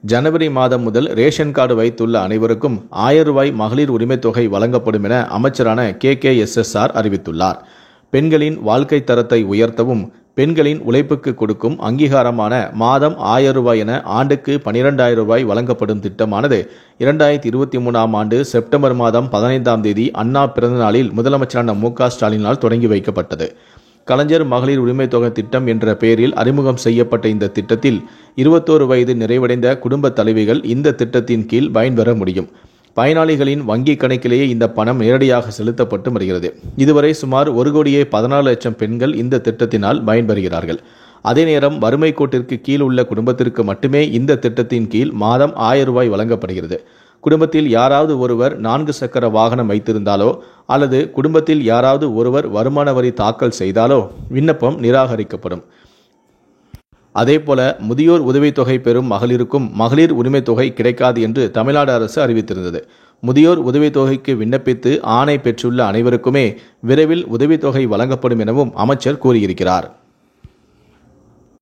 ஜனவரி மாதம் முதல் ration card வைத்துள்ள அனைவருக்கும் 1000 ரூபாய் மகளிர் உரிமைத் தொகை வழங்கப்படும் என அமைச்சரான KKSSR அறிவித்துள்ளார். பெண்களின் வாழ்க்கை தரத்தை உயர்த்தவும் பெண்களின் உழைப்புக்கு கொடுக்கும் அங்கீகாரமான மாதம் 1000 ரூபாய் என ஆண்டுக்கு 12,000 ரூபாய் வழங்கப்படும் திட்டமானது 2023ஆம் ஆண்டு செப்டம்பர் மாதம் 15ஆம் தேதி அண்ணா பிறந்த நாளில் முதலமைச்சரான MK ஸ்டாலினால் தொடங்கி வைக்கப்பட்டது. கலைஞர் மகளிர் உரிமைத் தொகை திட்டம் என்ற பெயரில் அறிமுகம் செய்யப்பட்ட இந்த திட்டத்தில் 21 வயது நிறைவடைந்த குடும்ப தலைவிகள் இந்த திட்டத்தின் கீழ் பயன்பெற முடியும். பயனாளிகளின் வங்கிக் கணக்கிலேயே இந்த பணம் நேரடியாக செலுத்தப்பட்டு வருகிறது. இதுவரை சுமார் 1,14,00,000 பெண்கள் இந்த திட்டத்தினால் பயன்பெறுகிறார்கள். அதே நேரம் வறுமை கோட்டிற்கு கீழ் உள்ள குடும்பத்திற்கு மட்டுமே இந்த திட்டத்தின் கீழ் மாதம் 1000 ரூபாய் வழங்கப்படுகிறது. குடும்பத்தில் யாராவது ஒருவர் 4 சக்கர வாகனம் வைத்திருந்தாலோ அல்லது குடும்பத்தில் யாராவது ஒருவர் வருமான வரி தாக்கல் செய்தாலோ விண்ணப்பம் நிராகரிக்கப்படும். அதேபோல முதியோர் உதவித்தொகை பெறும் மகளிருக்கும் மகளிர் உரிமைத் தொகை கிடைக்காது என்று தமிழ்நாடு அரசு அறிவித்திருந்தது. முதியோர் உதவித்தொகைக்கு விண்ணப்பித்து ஆணை பெற்றுள்ள அனைவருக்குமே விரைவில் உதவித்தொகை வழங்கப்படும் எனவும் அமைச்சர் கூறியிருக்கிறார்.